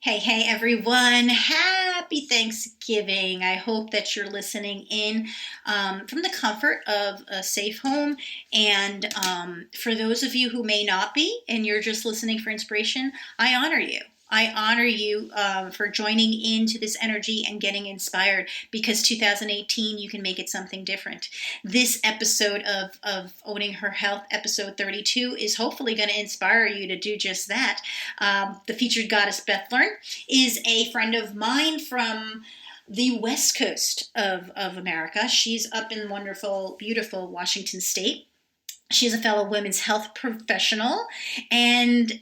Hey, everyone. Happy Thanksgiving. I hope that you're listening in from the comfort of a safe home. And for those of you who may not be and you're just listening for inspiration, I honor you. I honor you for joining into this energy and getting inspired because 2018, you can make it something different. This episode of Owning Her Health, episode 32, is hopefully going to inspire you to do just that. The featured goddess, Beth Learn, is a friend of mine from the west coast of America. She's up in wonderful, beautiful Washington State. She's a fellow women's health professional and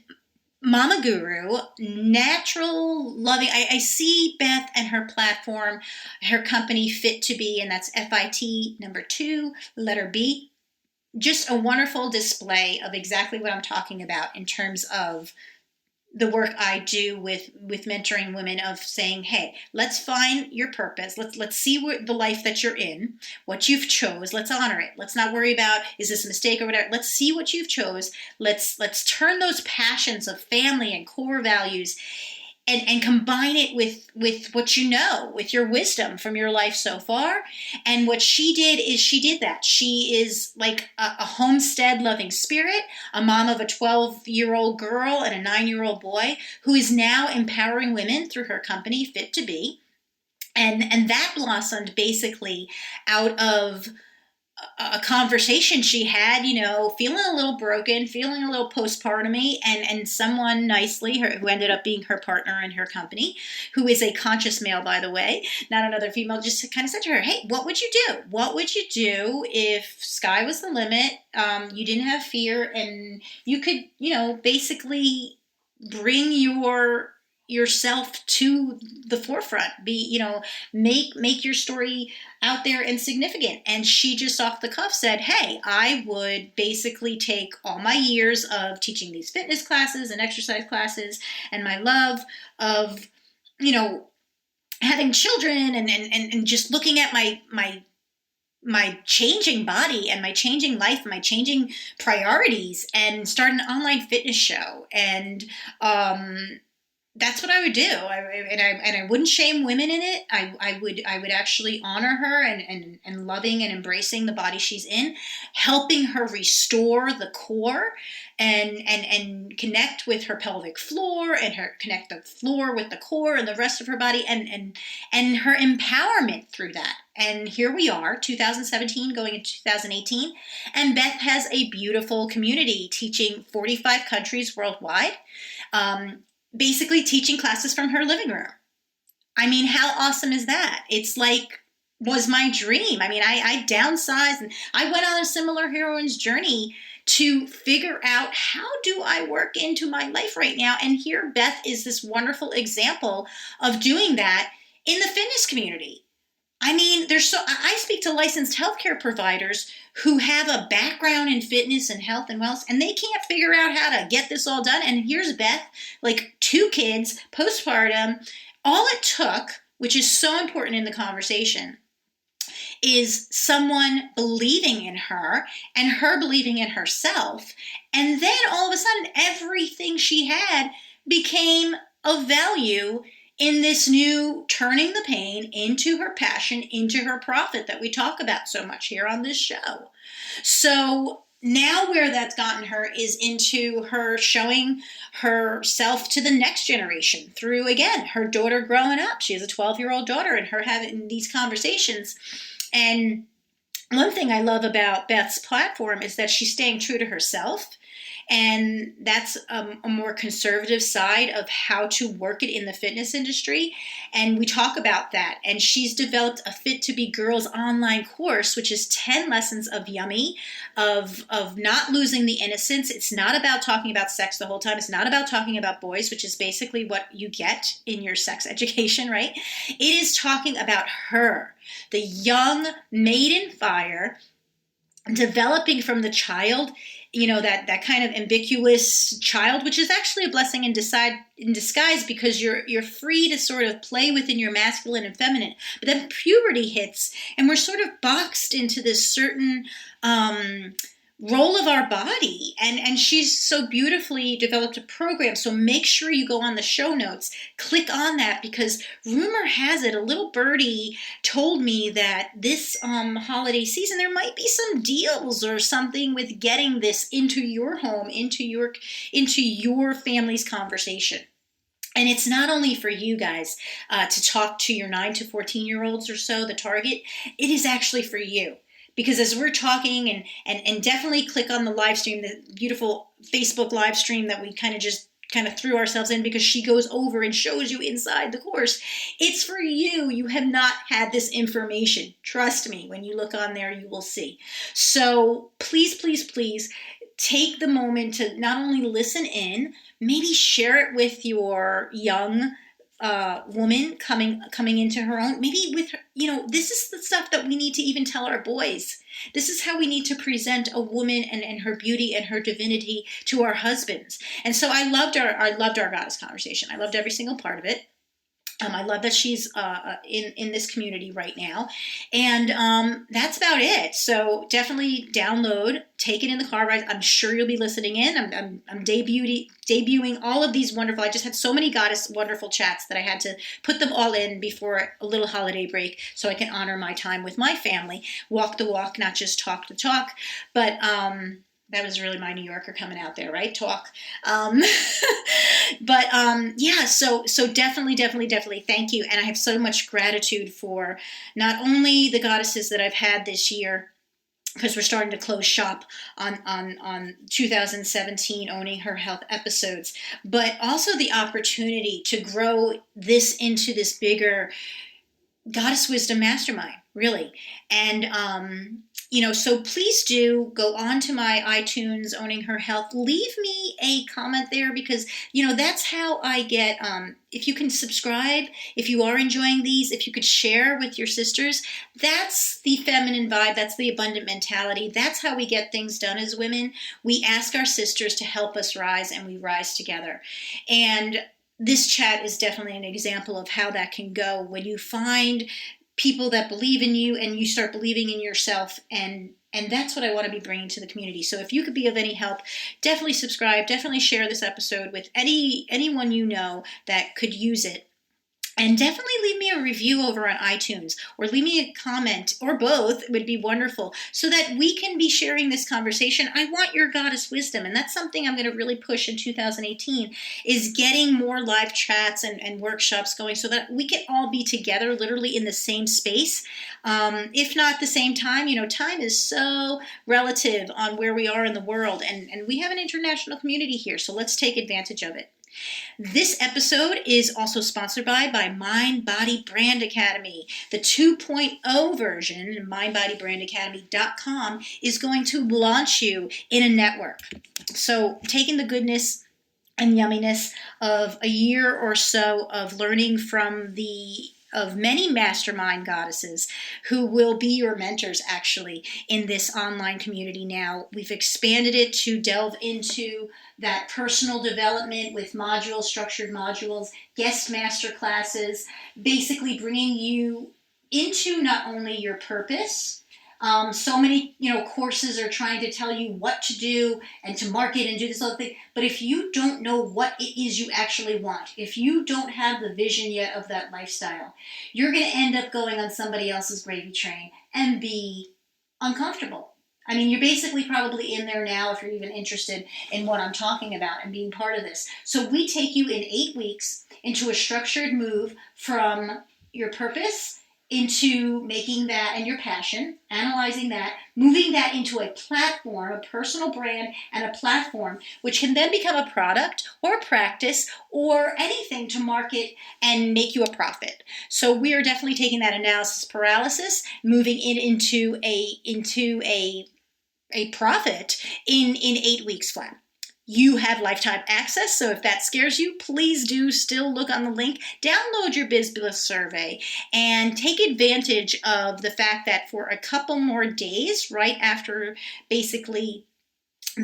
Mama Guru, natural loving. I see Beth and her platform, her company Fit2B, and that's FIT number 2, letter B. Just a wonderful display of exactly what I'm talking about in terms of the work I do with mentoring women, of saying, hey, let's find your purpose. Let's see the life that you're in, what you've chose. Let's honor it. Let's not worry about, is this a mistake or whatever. Let's see what you've chose. Let's turn those passions of family and core values and combine it with what you know, with your wisdom from your life so far. And what she did is she did that. She is like a homestead loving spirit, a mom of a 12-year-old girl and a 9-year-old boy, who is now empowering women through her company, Fit2B. And that blossomed basically out of a conversation she had, feeling a little broken, feeling a little postpartum-y, and someone nicely, who ended up being her partner in her company, who is a conscious male, by the way, not another female, just kind of said to her, hey, what would you do? What would you do if sky was the limit, you didn't have fear, and you could, basically bring yourself to the forefront, make your story out there and significant. And she just off the cuff said, hey, I would basically take all my years of teaching these fitness classes and exercise classes and my love of, having children and just looking at my changing body and my changing life, my changing priorities, and start an online fitness show. And that's what I would do. I wouldn't shame women in it. I would actually honor her and loving and embracing the body she's in, helping her restore the core and connect with her pelvic floor and connect the floor with the core and the rest of her body and her empowerment through that. And here we are, 2017 going into 2018, and Beth has a beautiful community teaching 45 countries worldwide. Basically teaching classes from her living room. I mean, how awesome is that? It's like, was my dream. I mean, I downsized and I went on a similar heroine's journey to figure out, how do I work into my life right now? And here Beth is this wonderful example of doing that in the fitness community. I mean, I speak to licensed healthcare providers who have a background in fitness and health and wellness, and they can't figure out how to get this all done. And here's Beth, like 2 kids, postpartum. All it took, which is so important in the conversation, is someone believing in her and her believing in herself. And then all of a sudden, everything she had became of value in this new turning the pain into her passion, into her profit that we talk about so much here on this show. So now where that's gotten her is into her showing herself to the next generation through, again, her daughter growing up. She has a 12-year-old daughter, and her having these conversations. And one thing I love about Beth's platform is that she's staying true to herself. And that's a more conservative side of how to work it in the fitness industry. And we talk about that. And she's developed a Fit2B Girls online course, which is 10 lessons of yummy, of not losing the innocence. It's not about talking about sex the whole time. It's not about talking about boys, which is basically what you get in your sex education, right? It is talking about her, the young maiden fire, developing from the child, that kind of ambiguous child, which is actually a blessing in disguise, because you're free to sort of play within your masculine and feminine. But then puberty hits, and we're sort of boxed into this certain role of our body. And she's so beautifully developed a program. So make sure you go on the show notes, click on that, because rumor has it, a little birdie told me that this holiday season there might be some deals or something with getting this into your home, into your family's conversation. And it's not only for you guys to talk to your 9 to 14-year-olds or so, the target, it is actually for you. Because as we're talking, and definitely click on the live stream, the beautiful Facebook live stream that we kind of threw ourselves in, because she goes over and shows you inside the course. It's for you. You have not had this information. Trust me, when you look on there, you will see. So please, please, please take the moment to not only listen in, maybe share it with your young woman coming into her own. Maybe with her, this is the stuff that we need to even tell our boys. This is how we need to present a woman and her beauty and her divinity to our husbands. And so I loved our goddess conversation. I loved every single part of it. I love that she's in this community right now. And that's about it. So definitely download, take it in the car ride. I'm sure you'll be listening in. I'm debuting all of these wonderful, I just had so many goddess wonderful chats that I had to put them all in before a little holiday break so I can honor my time with my family. Walk the walk, not just talk the talk. But that was really my New Yorker coming out there, right? Talk. Yeah, so definitely thank you. And I have so much gratitude for not only the goddesses that I've had this year, because we're starting to close shop on 2017 Owning Her Health episodes, but also the opportunity to grow this into this bigger Goddess Wisdom Mastermind, really. And so please do go on to my iTunes, Owning Her Health. Leave me a comment there, because, that's how I get, if you can subscribe, if you are enjoying these, if you could share with your sisters, that's the feminine vibe. That's the abundant mentality. That's how we get things done as women. We ask our sisters to help us rise, and we rise together. And this chat is definitely an example of how that can go when you find people that believe in you and you start believing in yourself, and that's what I want to be bringing to the community. So if you could be of any help, definitely subscribe, definitely share this episode with anyone you know that could use it. And definitely leave me a review over on iTunes, or leave me a comment, or both. It would be wonderful, so that we can be sharing this conversation. I want your goddess wisdom, and that's something I'm going to really push in 2018, is getting more live chats and workshops going, so that we can all be together literally in the same space. If not the same time, time is so relative on where we are in the world, and we have an international community here, so let's take advantage of it. This episode is also sponsored by Mind Body Brand Academy. The 2.0 version, mindbodybrandacademy.com, is going to launch you in a network. So taking the goodness and yumminess of a year or so of learning from of many mastermind goddesses who will be your mentors actually in this online community now. We've expanded it to delve into that personal development with structured modules, guest master classes, basically bringing you into not only your purpose. So many, courses are trying to tell you what to do and to market and do this other thing. But if you don't know what it is you actually want, if you don't have the vision yet of that lifestyle, you're going to end up going on somebody else's gravy train and be uncomfortable. I mean, you're basically probably in there now if you're even interested in what I'm talking about and being part of this. So we take you in 8 weeks into a structured move from your purpose into making that and your passion, analyzing that, moving that into a platform, a personal brand and a platform, which can then become a product or a practice or anything to market and make you a profit. So we are definitely taking that analysis paralysis, moving it into a profit in 8 weeks flat. You have lifetime access, so if that scares you, please do still look on the link, download your BizBliss survey, and take advantage of the fact that for a couple more days, right after basically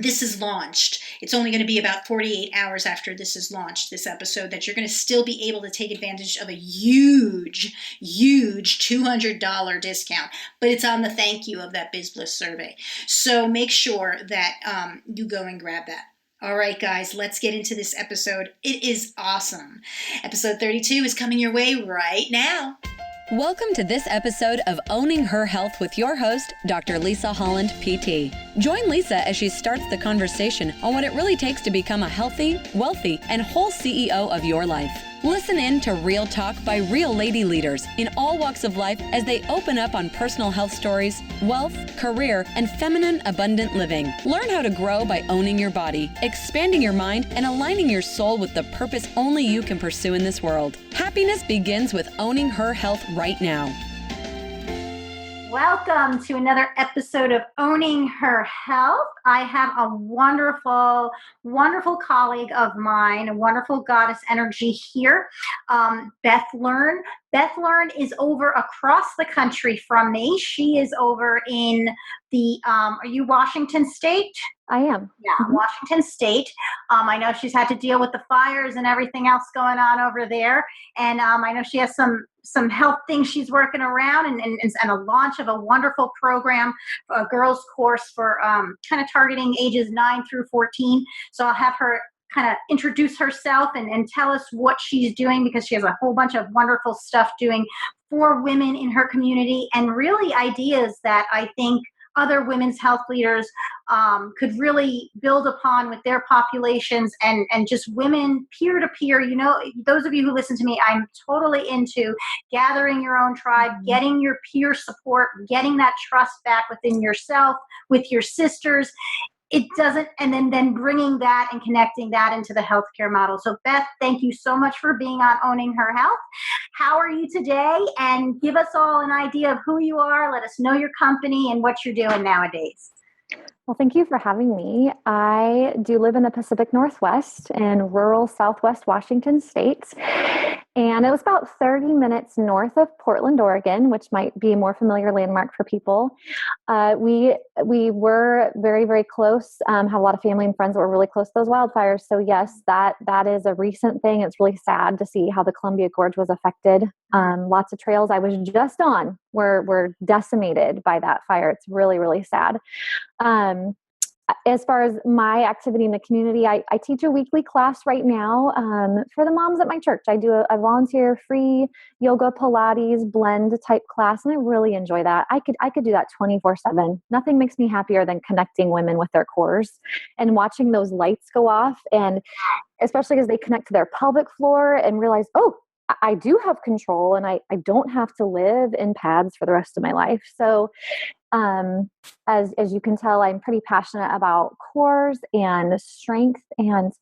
this is launched, it's only going to be about 48 hours after this is launched, this episode, that you're going to still be able to take advantage of a huge, huge $200 discount. But it's on the thank you of that BizBliss survey. So make sure that you go and grab that. All right, guys, let's get into this episode. It is awesome. Episode 32 is coming your way right now. Welcome to this episode of Owning Her Health with your host, Dr. Lisa Holland, PT. Join Lisa as she starts the conversation on what it really takes to become a healthy, wealthy, and whole CEO of your life. Listen in to real talk by real lady leaders in all walks of life as they open up on personal health stories, wealth, career, and feminine abundant living. Learn how to grow by owning your body, expanding your mind, and aligning your soul with the purpose only you can pursue in this world. Happiness begins with owning her health right now. Welcome to another episode of Owning Her Health. I have a wonderful, wonderful colleague of mine, a wonderful goddess energy here, Beth Learn. Beth Learn is over across the country from me. She is over in the, are you Washington State? I am. Yeah, Washington State. I know she's had to deal with the fires and everything else going on over there. And I know she has some health things she's working around and a launch of a wonderful program, a girls course for kind of targeting ages 9 through 14. So I'll have her kind of introduce herself and tell us what she's doing, because she has a whole bunch of wonderful stuff doing for women in her community, and really ideas that I think other women's health leaders could really build upon with their populations, and just women peer-to-peer. You know, those of you who listen to me, I'm totally into gathering your own tribe, getting your peer support, getting that trust back within yourself, with your sisters. It doesn't, and then bringing that and connecting that into the healthcare model. So Beth, thank you so much for being on Owning Her Health. How are you today? And give us all an idea of who you are. Let us know your company and what you're doing nowadays. Well, thank you for having me. I do live in the Pacific Northwest in rural Southwest Washington State. And it was about 30 minutes north of Portland, Oregon, which might be a more familiar landmark for people. We were very, very close, have a lot of family and friends that were really close to those wildfires. So yes, that is a recent thing. It's really sad to see how the Columbia Gorge was affected. Lots of trails I was just on were decimated by that fire. It's really, really sad. As far as my activity in the community, I teach a weekly class right now for the moms at my church. I do a volunteer free yoga Pilates blend type class, and I really enjoy that. I could do that 24/7. Nothing makes me happier than connecting women with their cores and watching those lights go off, and especially as they connect to their pelvic floor and realize, oh, I do have control, and I don't have to live in pads for the rest of my life. So as you can tell, I'm pretty passionate about cores and strength. And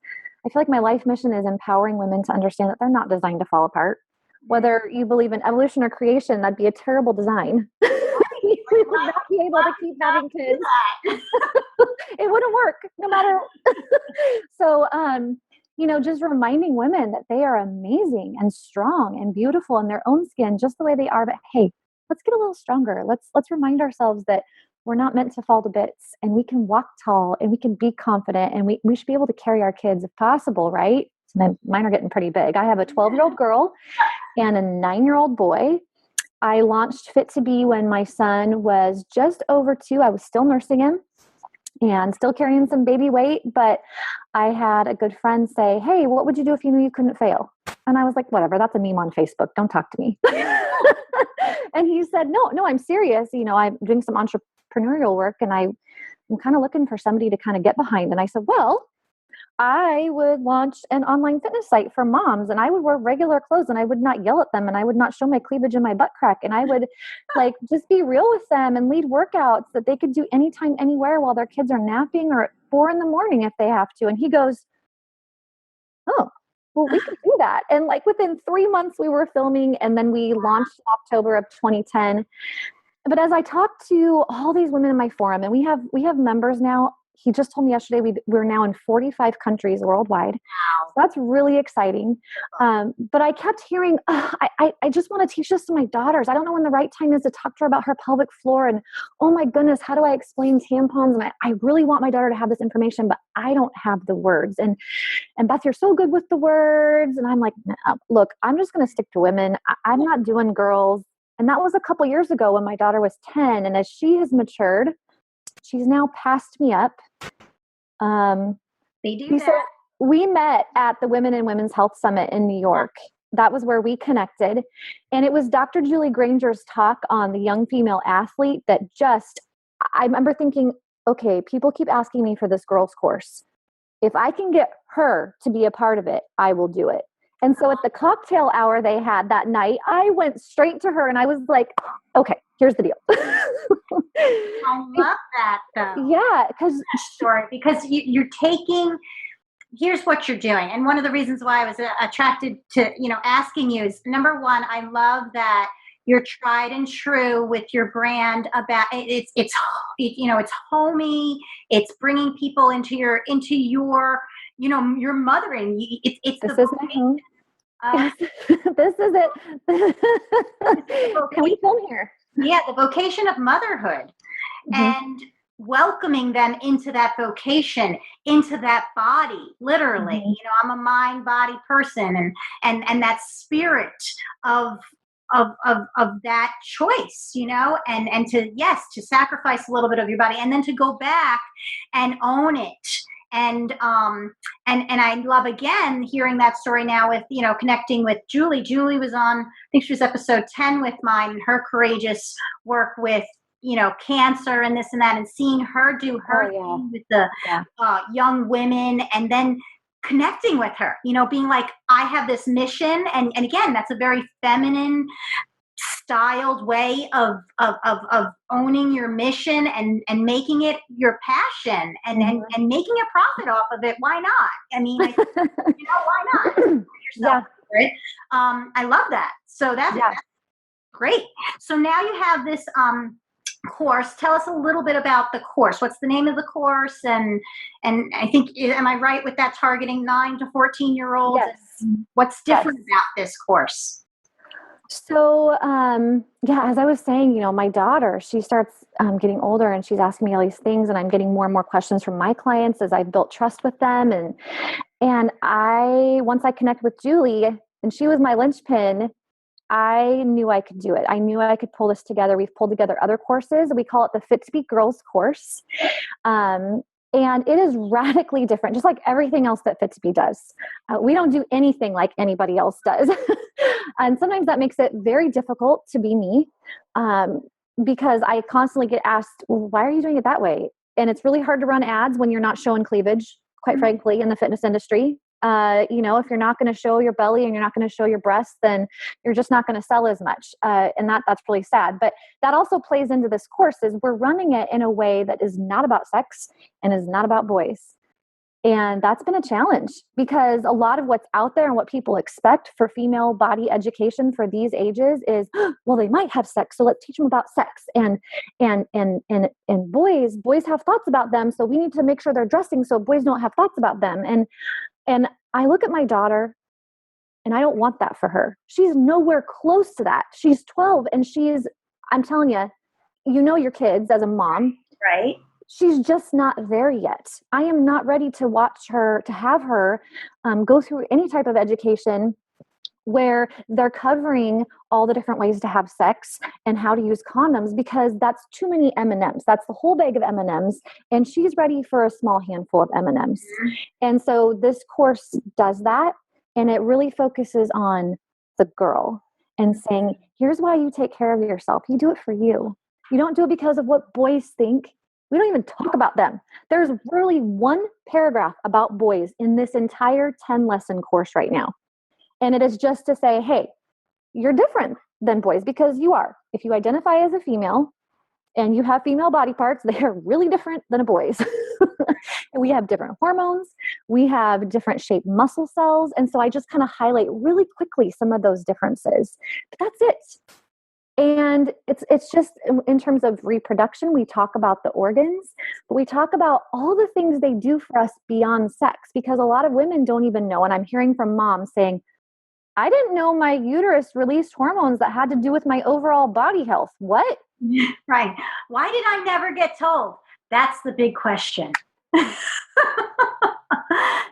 I feel like my life mission is empowering women to understand that they're not designed to fall apart. Whether you believe in evolution or creation, that'd be a terrible design. You would not be able to keep having kids. It wouldn't work no matter. So, just reminding women that they are amazing and strong and beautiful in their own skin, just the way they are. But hey, let's get a little stronger. Let's remind ourselves that we're not meant to fall to bits, and we can walk tall, and we can be confident, and we should be able to carry our kids if possible, right? So mine are getting pretty big. I have a 12-year-old girl and a 9-year-old boy. I launched Fit2B when my son was just over 2. I was still nursing him and still carrying some baby weight, but I had a good friend say, hey, what would you do if you knew you couldn't fail? And I was like, whatever, that's a meme on Facebook. Don't talk to me. And he said, no, I'm serious. I'm doing some entrepreneurial work, and I'm kind of looking for somebody to kind of get behind. And I said, well, I would launch an online fitness site for moms, and I would wear regular clothes, and I would not yell at them, and I would not show my cleavage and my butt crack. And I would just be real with them and lead workouts that they could do anytime, anywhere while their kids are napping, or at 4 a.m. if they have to. And he goes, oh, well, we could do that. And within 3 months we were filming, and then we launched in October of 2010. But as I talked to all these women in my forum, and we have members now, he just told me yesterday we're now in 45 countries worldwide. Wow. So that's really exciting. But I kept hearing, I just want to teach this to my daughters. I don't know when the right time is to talk to her about her pelvic floor. And oh my goodness, how do I explain tampons? And I really want my daughter to have this information, but I don't have the words. And Beth, you're so good with the words. And I'm like, no, look, I'm just going to stick to women. I'm not doing girls. And that was a couple years ago when my daughter was 10. And as she has matured, she's now passed me up. They do that. We met at the Women in Women's Health Summit in New York. That was where we connected. And it was Dr. Julie Granger's talk on the young female athlete that I remember thinking, okay, people keep asking me for this girls course. If I can get her to be a part of it, I will do it. And so at the cocktail hour they had that night, I went straight to her and I was like, okay, here's the deal. I love that though. Yeah. Because you're taking, here's what you're doing. And one of the reasons why I was attracted to, asking you is, number one, I love that you're tried and true with your brand about it's homey. It's bringing people into your your mothering. It's this the is my home. This is it. Can we film here? Yeah, the vocation of motherhood, and welcoming them into that vocation, into that body, literally. I'm a mind body person, and that spirit of that choice, and to sacrifice a little bit of your body and then to go back and own it. And I love, again, hearing that story now with, connecting with Julie. Julie was on, I think she was episode 10 with mine, and her courageous work with, cancer and this and that, and seeing her do her thing with the young women, and then connecting with her, being like, I have this mission. And again, that's a very feminine styled way of owning your mission and making it your passion and making a profit off of it. Why not? I mean, why not? Yourself, right? I love that. So that's great. So now you have this course. Tell us a little bit about the course. What's the name of the course? And I think, am I right with that, targeting 9 to 14-year-olds? Yes. What's different about this course? So, as I was saying, my daughter, she starts getting older and she's asking me all these things, and I'm getting more and more questions from my clients as I've built trust with them. And once I connect with Julie, and she was my linchpin, I knew I could do it. I knew I could pull this together. We've pulled together other courses. We call it the Fit2B Girls course. And it is radically different, just like everything else that Fit2B does. We don't do anything like anybody else does. And sometimes that makes it very difficult to be me, because I constantly get asked, why are you doing it that way? And it's really hard to run ads when you're not showing cleavage, quite frankly, in the fitness industry. If you're not going to show your belly and you're not going to show your breasts, then you're just not going to sell as much. And that's really sad. But that also plays into this course, is we're running it in a way that is not about sex and is not about boys. And that's been a challenge, because a lot of what's out there and what people expect for female body education for these ages is, well, they might have sex, so let's teach them about sex. And boys have thoughts about them, so we need to make sure they're dressing so boys don't have thoughts about them. And I look at my daughter and I don't want that for her. She's nowhere close to that. She's 12 and I'm telling you, your kids as a mom, right? She's just not there yet. I am not ready to have her go through any type of education where they're covering all the different ways to have sex and how to use condoms, because that's too many M&Ms. That's the whole bag of M&Ms. And she's ready for a small handful of M&Ms. And so this course does that. And it really focuses on the girl and saying, here's why you take care of yourself. You do it for you. You don't do it because of what boys think. We don't even talk about them. There's really one paragraph about boys in this entire 10-lesson course right now. And it is just to say, hey, you're different than boys, because you are. If you identify as a female and you have female body parts, they are really different than a boy's. And we have different hormones. We have different shaped muscle cells. And so I just kind of highlight really quickly some of those differences. But that's it. And it's just in terms of reproduction, we talk about the organs, but we talk about all the things they do for us beyond sex, because a lot of women don't even know. And I'm hearing from moms saying, I didn't know my uterus released hormones that had to do with my overall body health. What? Right. Why did I never get told? That's the big question.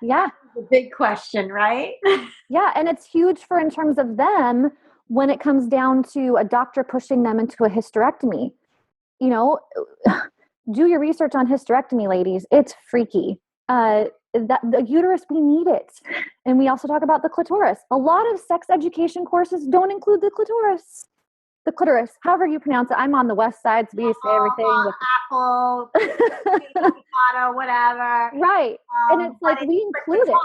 Yeah. The big question, right? Yeah. And it's huge for in terms of them when it comes down to a doctor pushing them into a hysterectomy. You know, do your research on hysterectomy, ladies. It's freaky. That the uterus, we need it. And we also talk about the clitoris. A lot of sex education courses don't include the clitoris. The clitoris, however you pronounce it. I'm on the west side, so we say everything with apple, avocado, whatever. Right. And it's like we include it.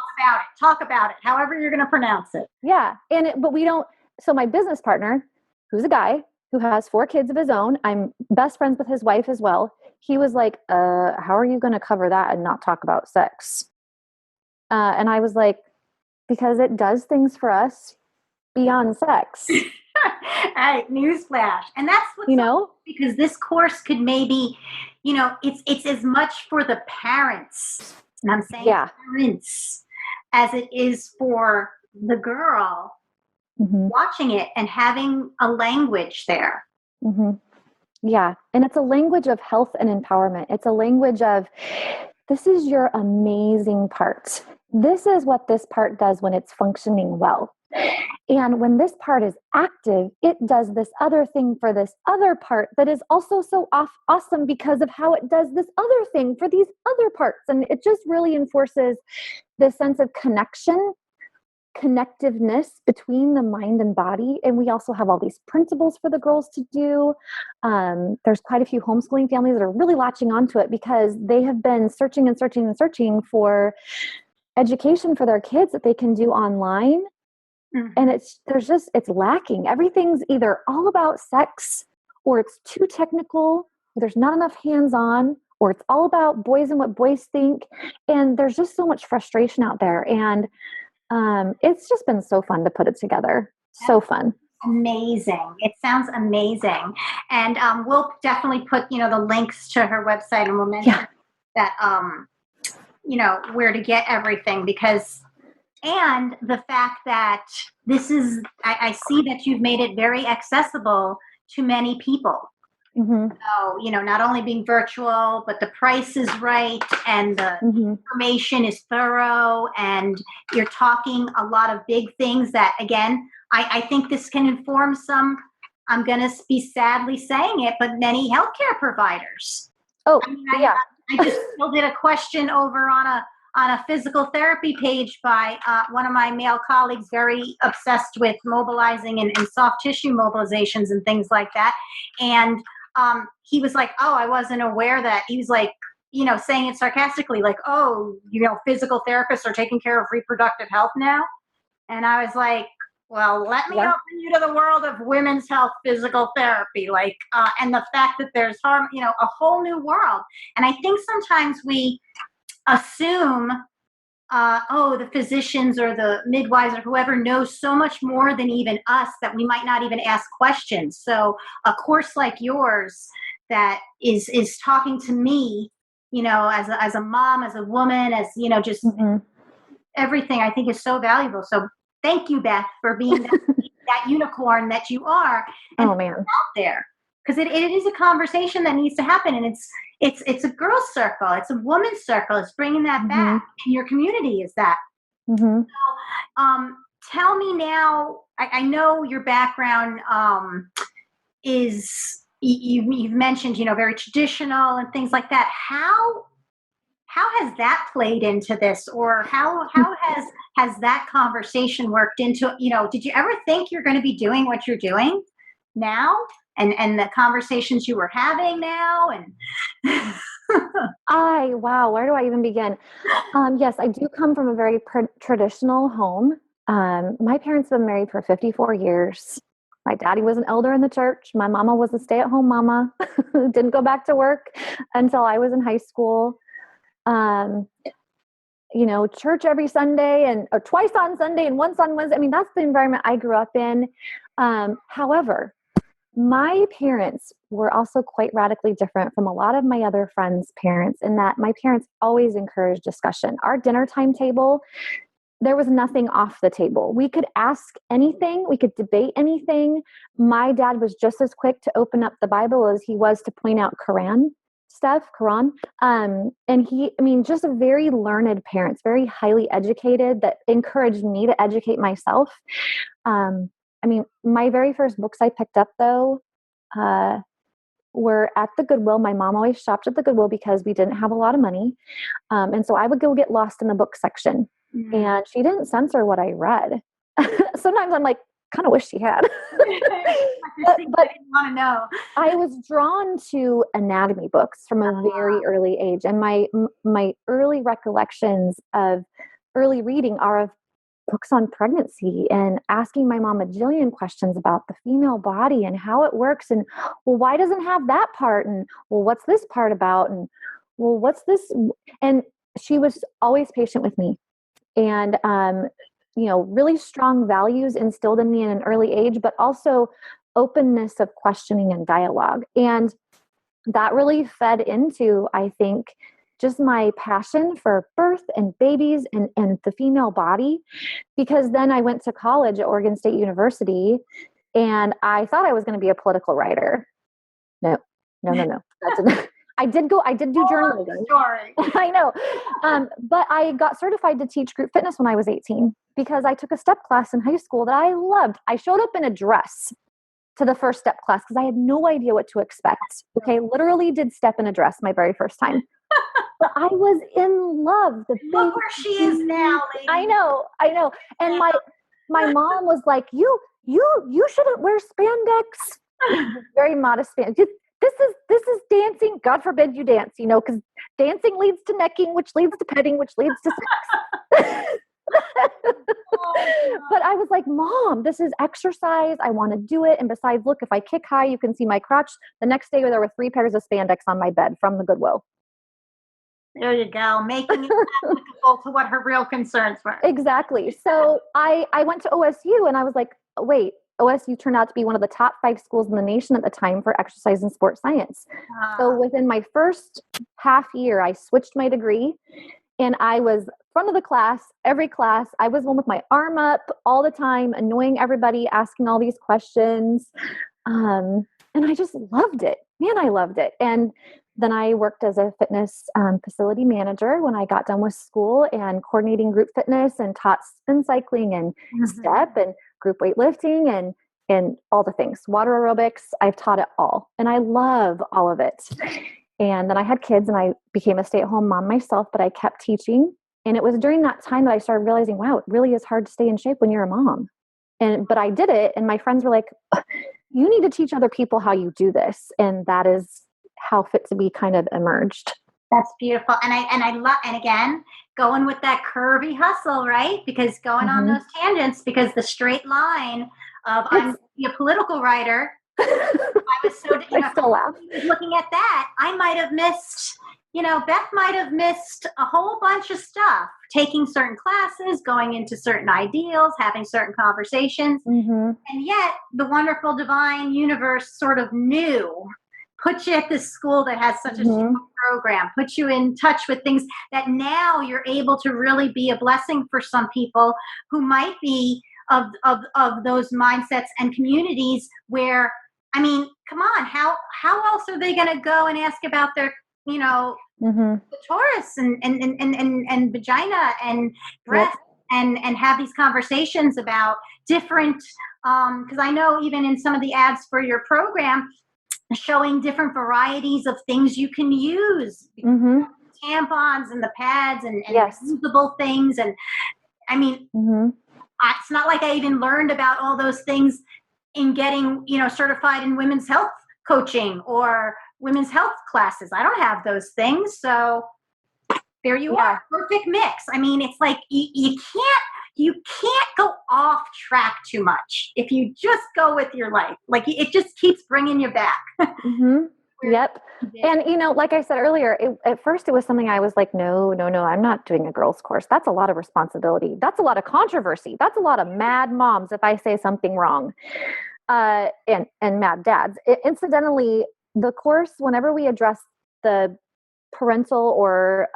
Talk about it. However you're going to pronounce it. Yeah. But we don't. So my business partner, who's a guy who has 4 kids of his own, I'm best friends with his wife as well. He was like, how are you going to cover that and not talk about sex? And I was like, because it does things for us beyond sex. All right, newsflash. And that's what, because this course could maybe, it's as much for the parents, and I'm saying parents, as it is for the girl watching it and having a language there. Mm-hmm. Yeah. And it's a language of health and empowerment. It's a language of, this is your amazing part. This is what this part does when it's functioning well. And when this part is active, it does this other thing for this other part that is also so awesome because of how it does this other thing for these other parts. And it just really enforces this sense of connectiveness between the mind and body. And we also have all these principles for the girls to do. There's quite a few homeschooling families that are really latching onto it because they have been searching and searching and searching for education for their kids that they can do online. And it's lacking. Everything's either all about sex, or it's too technical, or there's not enough hands-on, or it's all about boys and what boys think. And there's just so much frustration out there. And it's just been so fun to put it together. So fun. Amazing. It sounds amazing. And we'll definitely put, the links to her website, and we'll mention that, where to get everything, and the fact that this is, I see that you've made it very accessible to many people. So, not only being virtual, but the price is right and the information is thorough, and you're talking a lot of big things that, again, I think this can inform some, I'm going to be sadly saying it, but many healthcare providers. Oh, I just did a question over on a physical therapy page by one of my male colleagues, very obsessed with mobilizing and soft tissue mobilizations and things like that. And he was like, oh, I wasn't aware that. He was like, saying it sarcastically, like, oh, physical therapists are taking care of reproductive health now. And I was like, well, let me open you to the world of women's health physical therapy, and the fact that there's a whole new world. And I think sometimes we assume, the physicians or the midwives or whoever knows so much more than even us that we might not even ask questions. So a course like yours that is talking to me, as a mom, as a woman, as, just everything, I think is so valuable. So thank you, Beth, for being that unicorn that you are. And out there. Because it is a conversation that needs to happen, and it's a girl's circle, it's a woman's circle. It's bringing that back, and your community is that. So, tell me now. I know your background is you've mentioned very traditional and things like that. How has that played into this, or how has that conversation worked into? Did you ever think you're going to be doing what you're doing now? And the conversations you were having now, and where do I even begin? Yes, I do come from a very traditional home. My parents have been married for 54 years. My daddy was an elder in the church. My mama was a stay-at-home mama. Didn't go back to work until I was in high school. Church every Sunday or twice on Sunday and once on Wednesday. I mean, that's the environment I grew up in. However, my parents were also quite radically different from a lot of my other friends' parents in that my parents always encouraged discussion. Our dinner time table, there was nothing off the table. We could ask anything. We could debate anything. My dad was just as quick to open up the Bible as he was to point out Quran stuff. And just a very learned parents, very highly educated that encouraged me to educate myself. My very first books I picked up though, were at the Goodwill. My mom always shopped at the Goodwill because we didn't have a lot of money. And so I would go get lost in the book section. Mm-hmm. And she didn't censor what I read. Sometimes I'm like, kind of wish she had. but I didn't want to know. I was drawn to anatomy books from a very early age. And my early recollections of early reading are of books on pregnancy and asking my mom a jillion questions about the female body and how it works. And, well, why doesn't it have that part? And, well, what's this part about? And, well, what's this? And she was always patient with me. And, really strong values instilled in me in an early age, but also openness of questioning and dialogue. And that really fed into, I think, just my passion for birth and babies and the female body. Because then I went to college at Oregon State University and I thought I was going to be a political writer. No. I did do journalism. Story. I know. But I got certified to teach group fitness when I was 18 because I took a step class in high school that I loved. I showed up in a dress to the first step class because I had no idea what to expect. Okay. Literally did step in a dress my very first time. But I was in love. Look where she is now, lady. I know. And my mom was like, you shouldn't wear spandex. Very modest spandex. This is dancing. God forbid you dance, because dancing leads to necking, which leads to petting, which leads to sex. But I was like, Mom, this is exercise. I want to do it. And besides, look, if I kick high, you can see my crotch. The next day there were 3 pairs of spandex on my bed from the Goodwill. There you go. Making it applicable to what her real concerns were. Exactly. So I went to OSU and I was like, wait, OSU turned out to be one of the top 5 schools in the nation at the time for exercise and sports science. So within my first half year, I switched my degree and I was front of the class, every class. I was one with my arm up all the time, annoying everybody, asking all these questions. And I just loved it. Man, I loved it. And then I worked as a fitness facility manager when I got done with school and coordinating group fitness and taught spin cycling and step and group weightlifting and all the things, water aerobics. I've taught it all and I love all of it. And then I had kids and I became a stay-at-home mom myself, but I kept teaching. And it was during that time that I started realizing, wow, it really is hard to stay in shape when you're a mom. But I did it. And my friends were like, you need to teach other people how you do this. And that is how Fit2B kind of emerged. That's beautiful. And I love, and again, going with that curvy hustle, right? Because going on those tangents, because the straight line of I'm going to be a political writer. I was so, I still laugh. Looking at that, I might have missed, Beth might have missed a whole bunch of stuff, taking certain classes, going into certain ideals, having certain conversations. And yet the wonderful divine universe sort of knew, put you at this school that has such a strong program, put you in touch with things that now you're able to really be a blessing for some people who might be of those mindsets and communities where, I mean, come on, how else are they going to go and ask about their, the Taurus and vagina and breast and have these conversations about different, because I know even in some of the ads for your program, showing different varieties of things you can use, tampons and the pads and usable things. And I mean, it's not like I even learned about all those things in getting, certified in women's health coaching or women's health classes. I don't have those things. So there you are, perfect mix. I mean, it's like you can't go off track too much if you just go with your life. Like it just keeps bringing you back. Yep. And, like I said earlier, at first it was something I was like, no, I'm not doing a girls course. That's a lot of responsibility. That's a lot of controversy. That's a lot of mad moms if I say something wrong. and mad dads. Incidentally, the course, whenever we address the parental or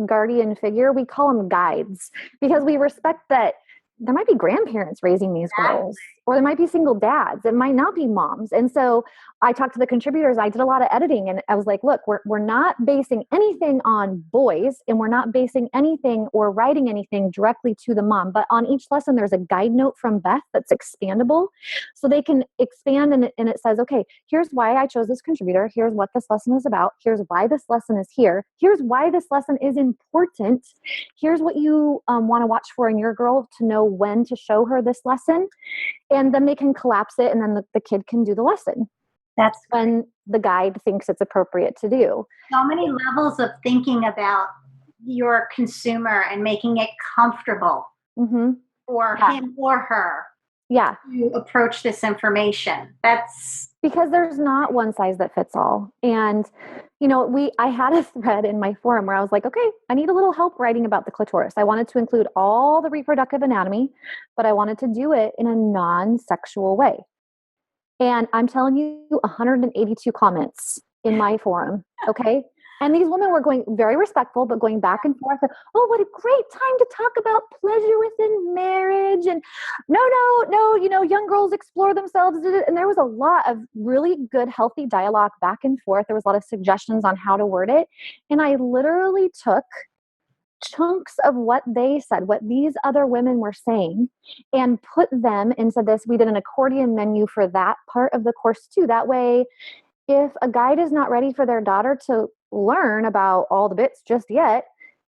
guardian figure, we call them guides, because we respect that there might be grandparents raising these girls, or there might be single dads. It might not be moms. And so I talked to the contributors. I did a lot of editing, and I was like, look, we're not basing anything on boys, and we're not basing anything or writing anything directly to the mom. But on each lesson, there's a guide note from Beth that's expandable. So they can expand, and it says, okay, here's why I chose this contributor. Here's what this lesson is about. Here's why this lesson is here. Here's why this lesson is important. Here's what you want to watch for in your girl to know when to show her this lesson. And then they can collapse it, and then the kid can do the lesson. That's when the guide thinks it's appropriate to do. So many levels of thinking about your consumer and making it comfortable for him or her to approach this information. That's because there's not one size that fits all. And, you know, I had a thread in my forum where I was like, okay, I need a little help writing about the clitoris. I wanted to include all the reproductive anatomy, but I wanted to do it in a non-sexual way. And I'm telling you, 182 comments in my forum. Okay. And these women were going very respectful, but going back and forth. Oh, what a great time to talk about pleasure within marriage. And no, you know, young girls explore themselves. And there was a lot of really good, healthy dialogue back and forth. There was a lot of suggestions on how to word it. And I literally took chunks of what they said, what these other women were saying, and put them into this. We did an accordion menu for that part of the course too. That way, if a guide is not ready for their daughter to learn about all the bits just yet,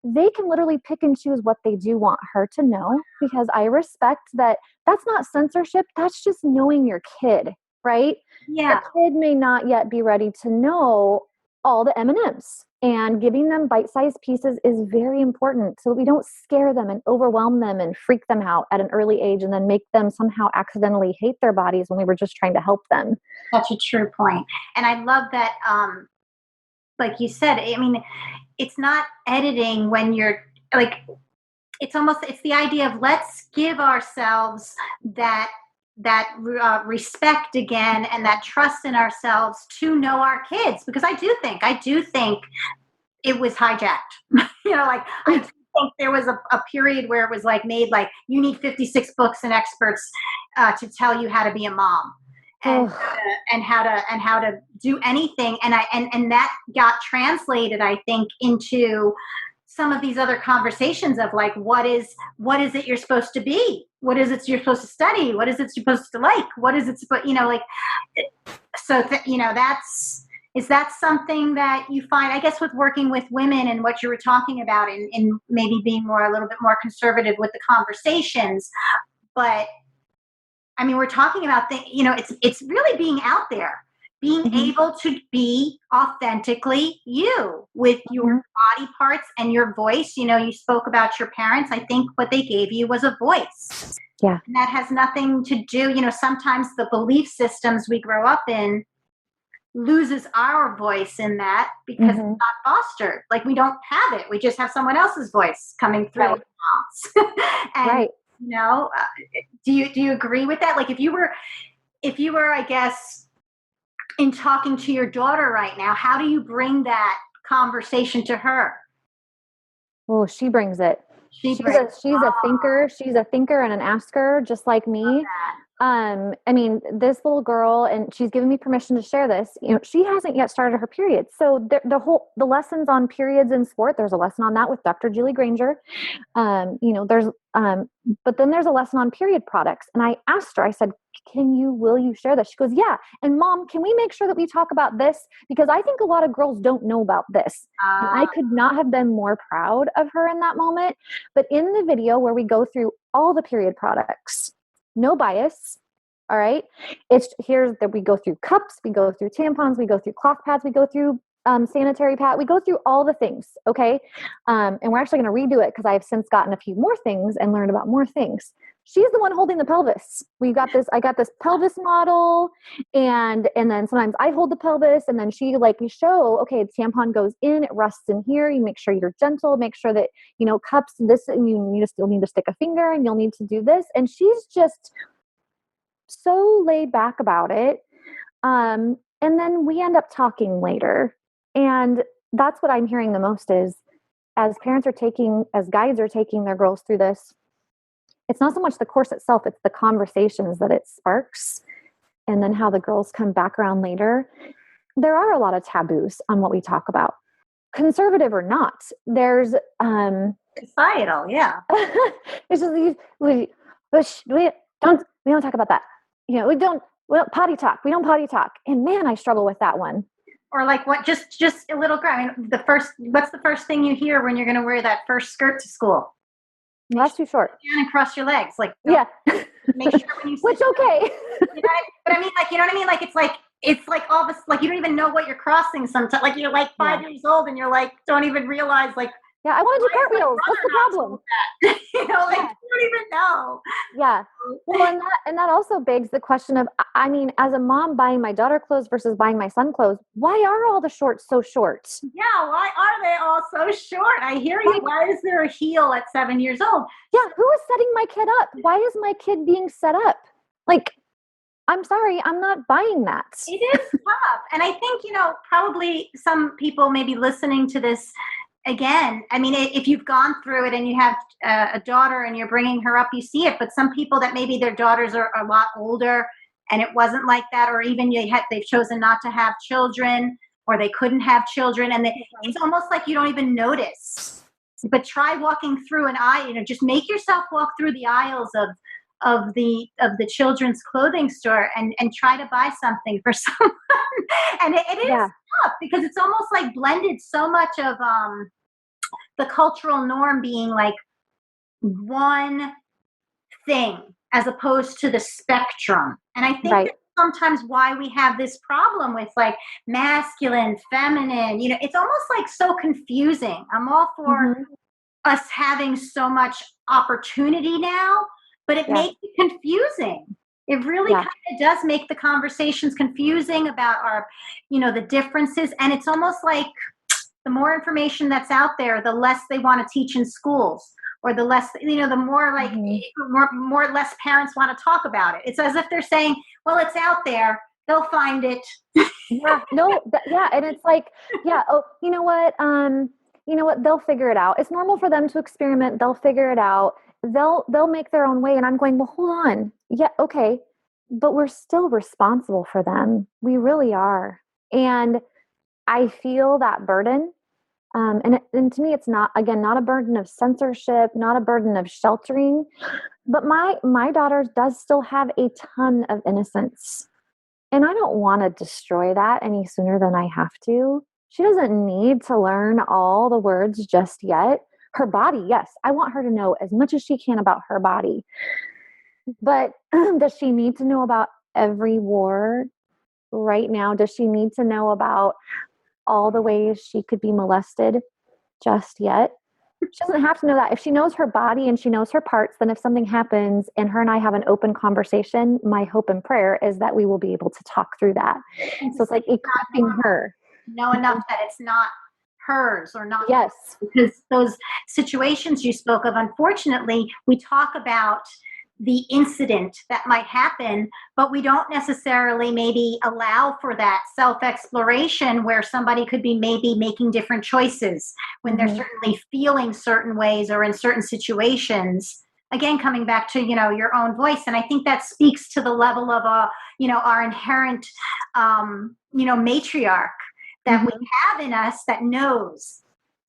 they can literally pick and choose what they do want her to know, because I respect that that's not censorship. That's just knowing your kid, right? Yeah. The kid may not yet be ready to know all the M&Ms, and giving them bite-sized pieces is very important so that we don't scare them and overwhelm them and freak them out at an early age and then make them somehow accidentally hate their bodies when we were just trying to help them. Such a true point. And I love that, like you said, I mean, it's not editing when you're like, it's the idea of let's give ourselves that respect again and that trust in ourselves to know our kids, because I do think it was hijacked. You know, like I do think there was a period where it was like made like you need 56 books and experts to tell you how to be a mom and how to do anything, and that got translated, I think, into some of these other conversations of like, what is it you're supposed to be? What is it you're supposed to study? What is it you're supposed to like? What is it supposed, you know, like, so, you know, is that something that you find, I guess, with working with women and what you were talking about in maybe being a little bit more conservative with the conversations, but I mean, we're talking about things, you know, it's really being out there. Being able to be authentically you with your body parts and your voice. You know, you spoke about your parents. I think what they gave you was a voice. Yeah. And that has nothing to do, you know, sometimes the belief systems we grow up in loses our voice in that because it's not fostered. Like we don't have it. We just have someone else's voice coming through. Right. And, you know, do you agree with that? Like if you were, I guess, in talking to your daughter right now, how do you bring that conversation to her? Oh, she brings it. She's a thinker. She's a thinker and an asker, just like me. I mean, this little girl, and she's given me permission to share this, you know, she hasn't yet started her period. So the lessons on periods in sport, there's a lesson on that with Dr. Julie Granger. You know, but then there's a lesson on period products. And I asked her, I said, will you share this? She goes, yeah. And Mom, can we make sure that we talk about this? Because I think a lot of girls don't know about this. And I could not have been more proud of her in that moment. But in the video where we go through all the period products, no bias. All right. Here's that we go through cups, we go through tampons, we go through cloth pads, we go through sanitary pad, we go through all the things. Okay. And we're actually going to redo it because I've since gotten a few more things and learned about more things. She's the one holding the pelvis. I got this pelvis model, and then sometimes I hold the pelvis, and then she we show, okay, the tampon goes in, it rests in here. You make sure you're gentle, make sure that, you know, cups, this, and you'll need to stick a finger and you'll need to do this. And she's just so little laid back about it. And then we end up talking later. And that's what I'm hearing the most is as guides are taking their girls through this, it's not so much the course itself, it's the conversations that it sparks. And then how the girls come back around later. There are a lot of taboos on what we talk about, conservative or not. There's societal, yeah. It's just we don't talk about that. We don't potty talk. We don't potty talk. And man, I struggle with that one. Or like what? Just a little. I mean, what's the first thing you hear when you're going to wear that first skirt to school? Well, that's too short. Down and cross your legs, like yeah. Make sure when you sit which okay. But I mean, like, you know what I mean? Like it's like all this, like you don't even know what you're crossing sometimes. Like you're like 5 years old and you're like don't even realize like. Yeah, I want to do cartwheels. What's the problem? You don't even know. Yeah. Well, and that also begs the question of, I mean, as a mom buying my daughter clothes versus buying my son clothes, why are all the shorts so short? Yeah, why are they all so short? I hear you. Why is there a heel at 7 years old? Yeah, who is setting my kid up? Why is my kid being set up? Like, I'm sorry, I'm not buying that. It is tough. And I think, probably some people may be listening to this again. I mean, if you've gone through it and you have a daughter and you're bringing her up, you see it. But some people that maybe their daughters are a lot older and it wasn't like that, or even they've chosen not to have children or they couldn't have children. And it's almost like you don't even notice. But try walking through an aisle, just make yourself walk through the aisles of the children's clothing store and try to buy something for someone. And it is tough because it's almost like blended so much of the cultural norm being like one thing as opposed to the spectrum. And I think that's sometimes why we have this problem with like masculine, feminine, it's almost like so confusing. I'm all for us having so much opportunity now, but it makes it confusing. It really kind of does make the conversations confusing about our, the differences. And it's almost like the more information that's out there, the less they want to teach in schools, or the less, the more like more or less parents want to talk about it. It's as if they're saying, well, it's out there. They'll find it. And it's like, oh, you know what? They'll figure it out. It's normal for them to experiment. They'll figure it out. They'll make their own way. And I'm going, well, hold on. Yeah. Okay. But we're still responsible for them. We really are. And I feel that burden. And to me, it's not a burden of censorship, not a burden of sheltering, but my daughter does still have a ton of innocence. And I don't want to destroy that any sooner than I have to. She doesn't need to learn all the words just yet. Her body, yes, I want her to know as much as she can about her body. But does she need to know about every war right now? Does she need to know about all the ways she could be molested just yet? She doesn't have to know that. If she knows her body and she knows her parts, then if something happens and her and I have an open conversation, my hope and prayer is that we will be able to talk through that. So it's like equipping her. Know enough that it's not hers or not. Yes. Because those situations you spoke of, unfortunately, we talk about the incident that might happen, but we don't necessarily maybe allow for that self-exploration where somebody could be maybe making different choices when they're certainly feeling certain ways or in certain situations. Again, coming back to, your own voice. And I think that speaks to the level of, our inherent, matriarch that we have in us that knows.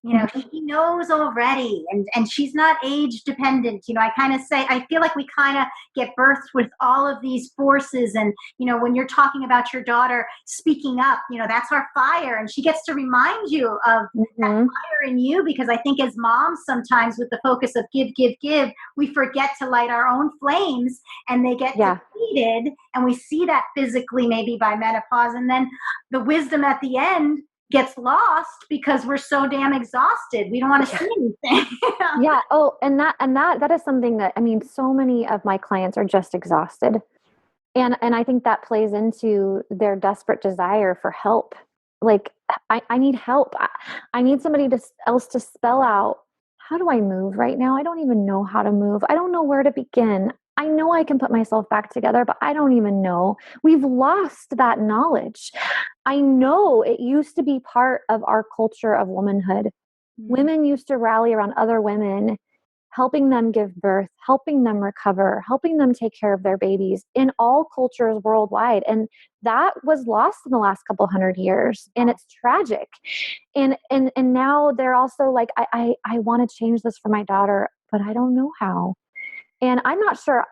She knows already, and she's not age dependent. I kind of say, I feel like we kind of get birthed with all of these forces. And, when you're talking about your daughter speaking up, that's our fire. And she gets to remind you of that fire in you, because I think as moms, sometimes with the focus of give, we forget to light our own flames and they get depleted. And we see that physically maybe by menopause. And then the wisdom at the end gets lost because we're so damn exhausted. We don't want to see anything. Yeah. Oh, and that is something that, so many of my clients are just exhausted. And I think that plays into their desperate desire for help. Like, I need help. I need somebody else to spell out, how do I move right now? I don't even know how to move. I don't know where to begin. I know I can put myself back together, but I don't even know. We've lost that knowledge. I know it used to be part of our culture of womanhood. Women used to rally around other women, helping them give birth, helping them recover, helping them take care of their babies in all cultures worldwide. And that was lost in the last couple hundred years. And it's tragic. And now they're also like, I want to change this for my daughter, but I don't know how. And I'm not sure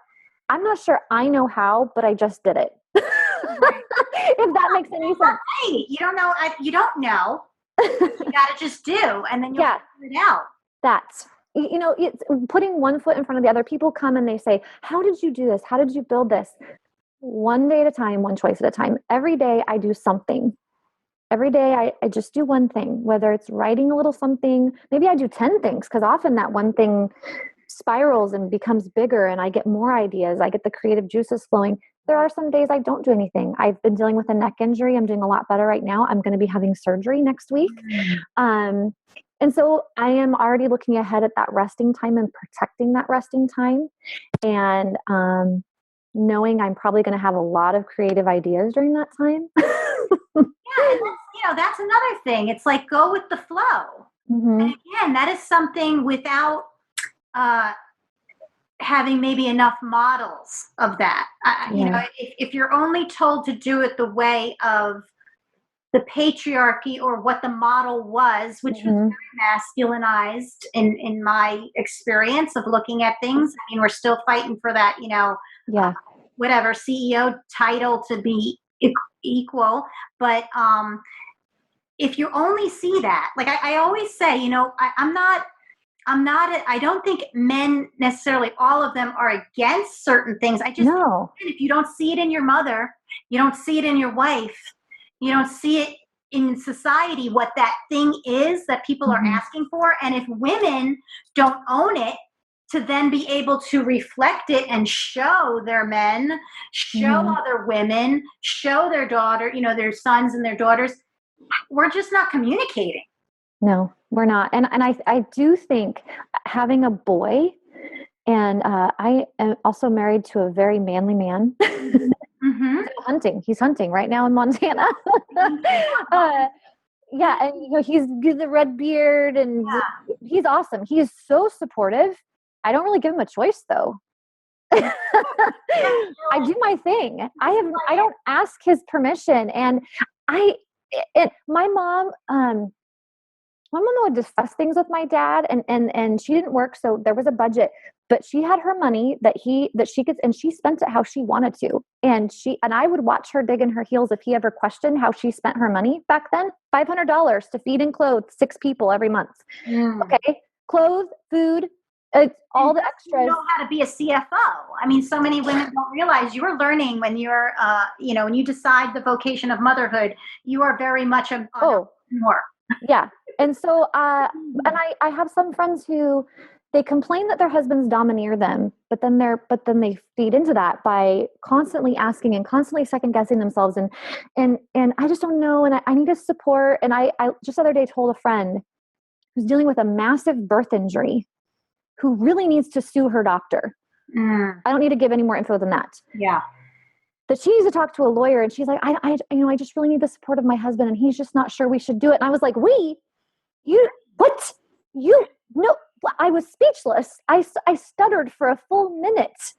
I know how, but I just did it. If that makes any sense. Right. You don't know. You don't know. You got to just do, and then you'll figure it out. That's, it's putting one foot in front of the other. People come and they say, how did you do this? How did you build this? One day at a time, one choice at a time. Every day I do something. Every day I just do one thing, whether it's writing a little something. Maybe I do 10 things, because often that one thing spirals and becomes bigger and I get more ideas. I get the creative juices flowing. There are some days I don't do anything. I've been dealing with a neck injury. I'm doing a lot better right now. I'm going to be having surgery next week. And so I am already looking ahead at that resting time and protecting that resting time, and knowing I'm probably going to have a lot of creative ideas during that time. And that's another thing. It's like, go with the flow. And again, that is something without having maybe enough models of that. If you're only told to do it the way of the patriarchy or what the model was, which was very masculinized in my experience of looking at things. I mean, we're still fighting for that, whatever CEO title to be equal. But if you only see that, like I always say, I don't think men necessarily, all of them, are against certain things. I just think if you don't see it in your mother, you don't see it in your wife, you don't see it in society, what that thing is that people are asking for. And if women don't own it, to then be able to reflect it and show their men, show other women, show their daughter, their sons and their daughters, we're just not communicating. No, we're not. And I do think having a boy, and I am also married to a very manly man. He's hunting right now in Montana. And he's the red beard, and he's awesome. He is so supportive. I don't really give him a choice, though. I do my thing. I don't ask his permission, and my mom would discuss things with my dad, and she didn't work, so there was a budget, but she had her money that she could, and she spent it how she wanted to. And I would watch her dig in her heels if he ever questioned how she spent her money back then. $500 to feed and clothe 6 people every month. Okay. Clothes, food, all the extras. You know how to be a CFO. I mean, so many women don't realize you're learning when you're, when you decide the vocation of motherhood, you are very much a more. Yeah. And so, and I have some friends who, they complain that their husbands domineer them, but then they feed into that by constantly asking and constantly second guessing themselves. And I just don't know. And I need a support. And I just the other day told a friend who's dealing with a massive birth injury, who really needs to sue her doctor. I don't need to give any more info than that. Yeah. That she needs to talk to a lawyer, and she's like, I just really need the support of my husband, and he's just not sure we should do it. And I was like, I was speechless. I stuttered for a full minute.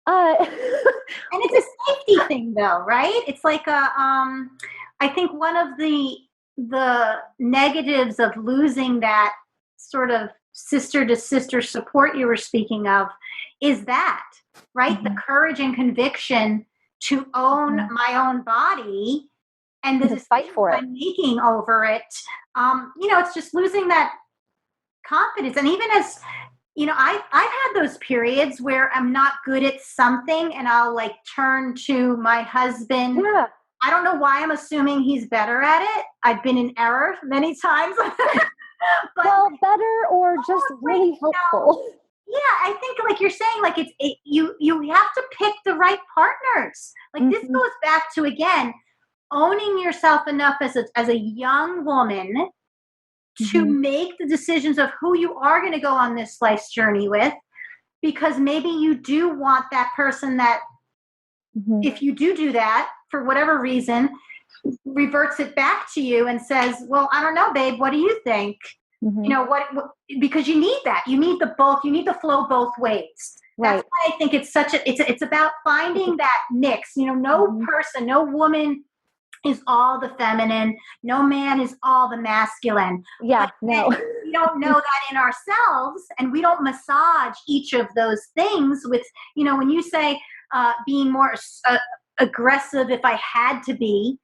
And it's a safety thing, though, right? It's like I think one of the negatives of losing that sort of sister to sister support you were speaking of is that, right? The courage and conviction to own my own body and the fight for it. I'm making over it. It's just losing that confidence. And even as, I've had those periods where I'm not good at something and I'll like turn to my husband. Yeah. I don't know why I'm assuming he's better at it. I've been in error many times. Well, better or just really helpful. Yeah, I think like you're saying, like you have to pick the right partners. Like this goes back to, again, owning yourself enough as a young woman to make the decisions of who you are going to go on this life's journey with. because maybe you do want that person that, if you do that for whatever reason, reverts it back to you and says, well, I don't know, babe, what do you think? You know, what, because you need that. You need you need the flow both ways. Right. That's why I think it's it's about finding that mix. You know, no person, no woman is all the feminine. No man is all the masculine. Yeah, but no. We don't know that in ourselves, and we don't massage each of those things with, you know, when you say being more aggressive if I had to be,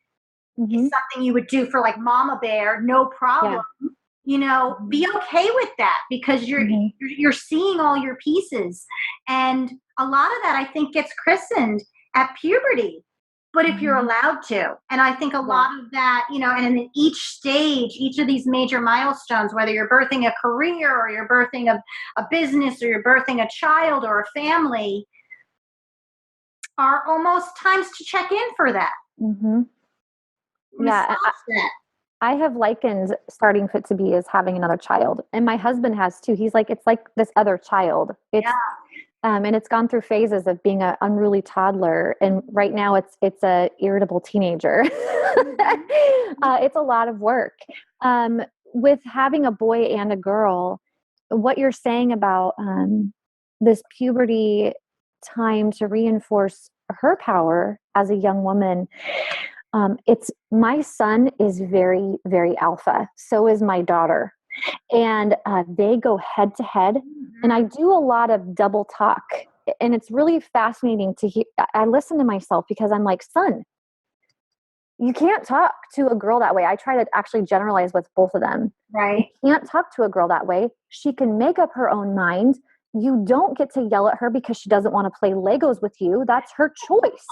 is something you would do for like Mama Bear, no problem. Yeah. You know, be okay with that, because you're seeing all your pieces. And a lot of that, I think, gets christened at puberty. But if you're allowed to, and I think a lot of that, you know, and in each stage, each of these major milestones, whether you're birthing a career or you're birthing a business or you're birthing a child or a family, are almost times to check in for that. Yeah. I have likened starting Fit2B as having another child, and my husband has too. He's like, it's like this other child. It's, and it's gone through phases of being an unruly toddler, and right now it's a irritable teenager. It's a lot of work. With having a boy and a girl, what you're saying about this puberty time to reinforce her power as a young woman. It's my son is very, very alpha. So is my daughter. And they go head to head. And I do a lot of double talk. And it's really fascinating to hear. I listen to myself because I'm like, son, you can't talk to a girl that way. I try to actually generalize with both of them. Right. You can't talk to a girl that way. She can make up her own mind. You don't get to yell at her because she doesn't want to play Legos with you. That's her choice.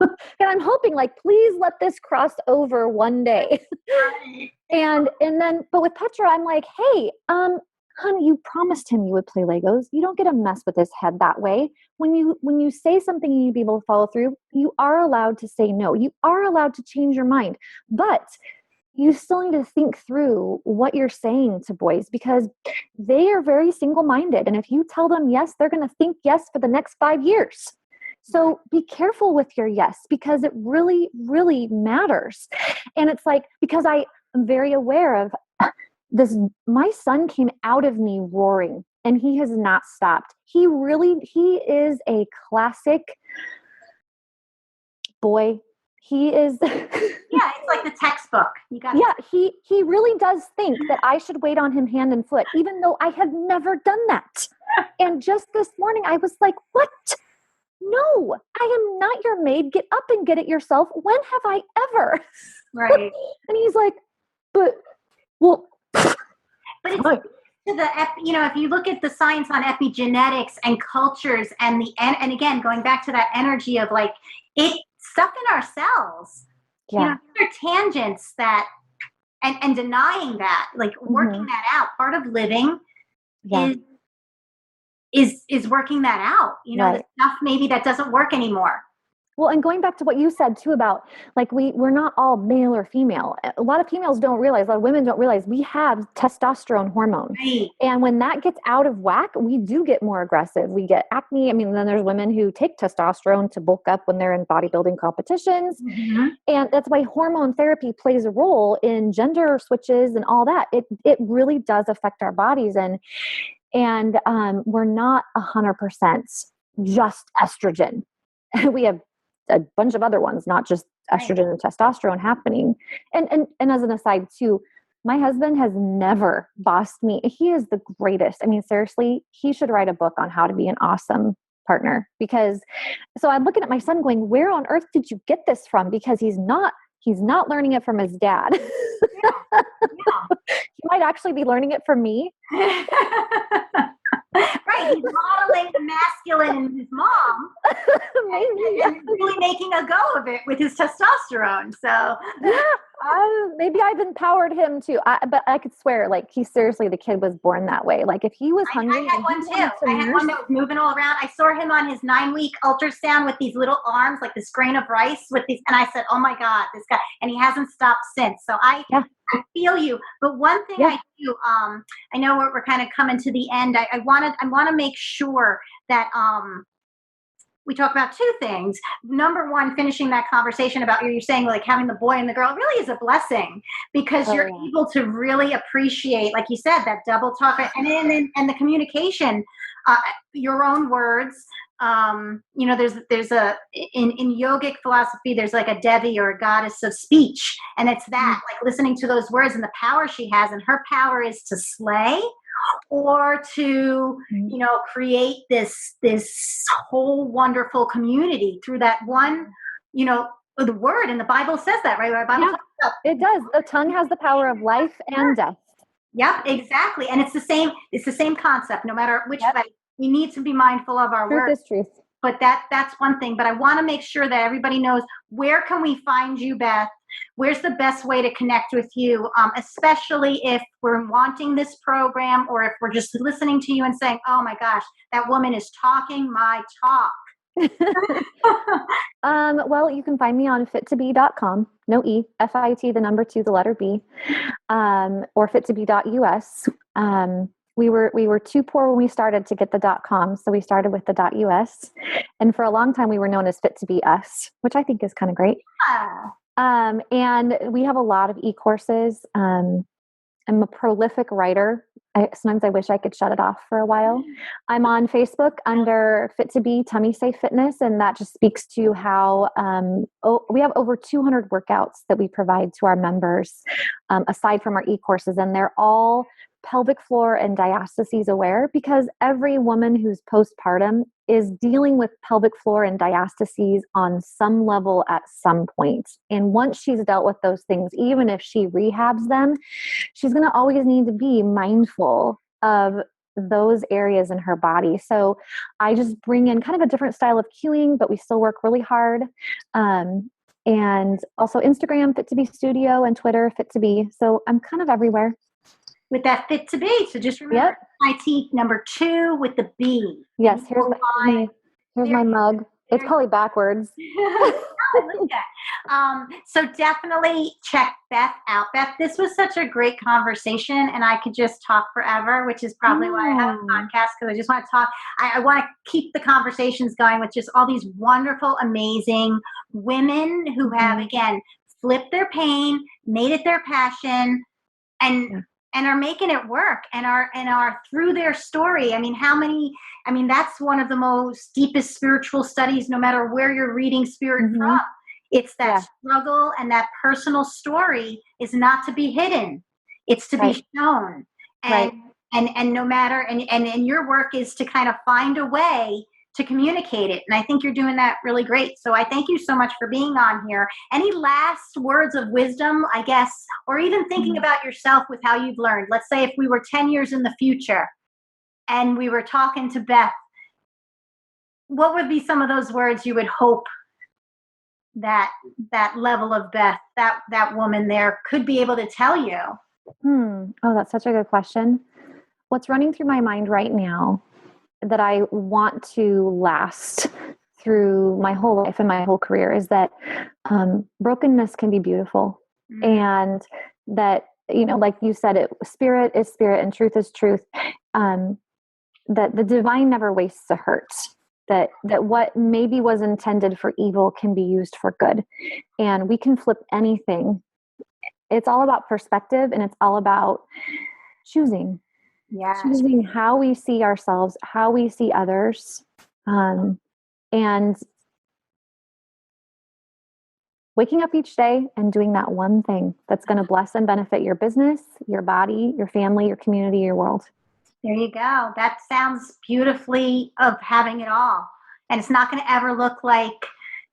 And I'm hoping, like, please let this cross over one day. and then, but with Petra, I'm like, hey, honey, you promised him you would play Legos. You don't get to mess with his head that way. When you say something and you be able to follow through, you are allowed to say no. You are allowed to change your mind, but you still need to think through what you're saying to boys, because they are very single-minded. And if you tell them yes, they're going to think yes for the next 5 years. So be careful with your yes, because it really, really matters. And it's like, because I am very aware of this, my son came out of me roaring, and he has not stopped. He is a classic boy. He is. Yeah, it's like the textbook. He really does think that I should wait on him hand and foot, even though I have never done that. And just this morning, I was like, what? No, I am not your maid. Get up and get it yourself. When have I ever? Right. And he's like, but it's to the, you know, if you look at the science on epigenetics and cultures and and again, going back to that energy of like it stuff in our cells, you know, there are tangents that, and denying that, like working that out, part of living is working that out, you know, the stuff maybe that doesn't work anymore. Well, and going back to what you said too about like we're not all male or female. A lot of females don't realize, a lot of women don't realize we have testosterone hormone. Right. And when that gets out of whack, we do get more aggressive. We get acne. I mean, then there's women who take testosterone to bulk up when they're in bodybuilding competitions. And that's why hormone therapy plays a role in gender switches and all that. It really does affect our bodies. And we're not 100% just estrogen. We have a bunch of other ones, not just estrogen and testosterone happening. And as an aside too, my husband has never bossed me. He is the greatest. I mean, seriously, he should write a book on how to be an awesome partner, because so I'm looking at my son going, where on earth did you get this from? Because he's not learning it from his dad. He might actually be learning it from me. Right, he's modeling the masculine in his mom. Maybe. And really making a go of it with his testosterone. So Maybe I've empowered him too. But I could swear, like, the kid was born that way. Like, if he was hungry, I had one too. I had one that was moving all around. I saw him on his 9-week ultrasound with these little arms, like this grain of rice with these. And I said, oh my God, this guy, and he hasn't stopped since. So I feel you. But one thing I do, I know we're kind of coming to the end. I want to make sure that, we talk about two things. Number one, finishing that conversation about you're saying like having the boy and the girl really is a blessing because you're able to really appreciate, like you said, that double talk and the communication, your own words. There's in yogic philosophy, there's like a Devi or a goddess of speech. And it's that like listening to those words and the power she has, and her power is to slay or to, create this whole wonderful community through that one, the word. And the Bible says that, right? It does. The tongue has the power of life and death. Yep, exactly. And it's the same concept, no matter which way. We need to be mindful of our words. Truth is truth. But that's one thing. But I want to make sure that everybody knows, where can we find you, Beth? Where's the best way to connect with you, especially if we're wanting this program or if we're just listening to you and saying, oh my gosh, that woman is talking my talk. Well, you can find me on fit2b.com, no E, FIT, the number 2, the letter B, or fit2b.us. We were too poor when we started to get the .com, so we started with the .us. And for a long time, we were known as Fit2B Us, which I think is kind of great. Yeah. And we have a lot of e-courses. I'm a prolific writer. Sometimes I wish I could shut it off for a while. I'm on Facebook under Fit2B Tummy Safe Fitness, and that just speaks to how we have over 200 workouts that we provide to our members, aside from our e-courses, and they're all pelvic floor and diastases aware, because every woman who's postpartum is dealing with pelvic floor and diastases on some level at some point. And once she's dealt with those things, even if she rehabs them, she's going to always need to be mindful of those areas in her body. So I just bring in kind of a different style of cueing, but we still work really hard. And also Instagram, Fit2B Studio, and Twitter, Fit2B. So I'm kind of everywhere. With that Fit2B. So just remember IT number 2 with the B. Yes, here's my mug. It's probably backwards. So definitely check Beth out. Beth, this was such a great conversation, and I could just talk forever, which is probably why I have a podcast, because I just want to talk. I want to keep the conversations going with just all these wonderful, amazing women who have, again, flipped their pain, made it their passion, and are making it work, and are through their story. That's one of the most deepest spiritual studies, no matter where you're reading spirit from. It's that struggle, and that personal story is not to be hidden. It's to be shown. And no matter, and your work is to kind of find a way to communicate it. And I think you're doing that really great. So I thank you so much for being on here. Any last words of wisdom, I guess, or even thinking about yourself with how you've learned? Let's say if we were 10 years in the future and we were talking to Beth, what would be some of those words you would hope that level of Beth, that woman there, could be able to tell you? Oh, that's such a good question. What's running through my mind right now that I want to last through my whole life and my whole career is that brokenness can be beautiful. And that, like you said, spirit is spirit and truth is truth. That the divine never wastes a hurt. That what maybe was intended for evil can be used for good. And we can flip anything. It's all about perspective, and it's all about choosing. Choosing how we see ourselves, how we see others, and waking up each day and doing that one thing that's going to bless and benefit your business, your body, your family, your community, your world. There you go. That sounds beautifully of having it all. And it's not going to ever look like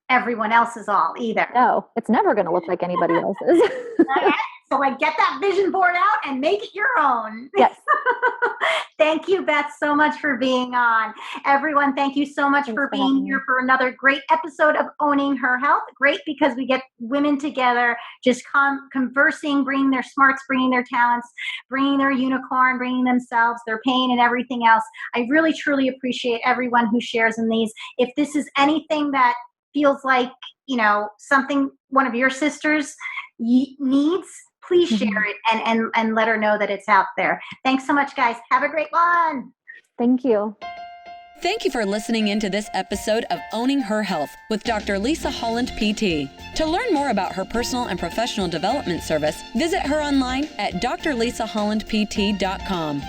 everyone else's all either. No, it's never going to look like anybody else's. So like get that vision board out and make it your own. Yes. Thank you, Beth, so much for being on. Everyone, thank you so much for being here for another great episode of Owning Her Health. Great because we get women together, just conversing, bringing their smarts, bringing their talents, bringing their unicorn, bringing themselves, their pain and everything else. I really, truly appreciate everyone who shares in these. If this is anything that feels like, something one of your sisters needs, please share it and let her know that it's out there. Thanks so much, guys. Have a great one. Thank you. Thank you for listening into this episode of Owning Her Health with Dr. Lisa Holland, PT. To learn more about her personal and professional development service, visit her online at drlisahollandpt.com.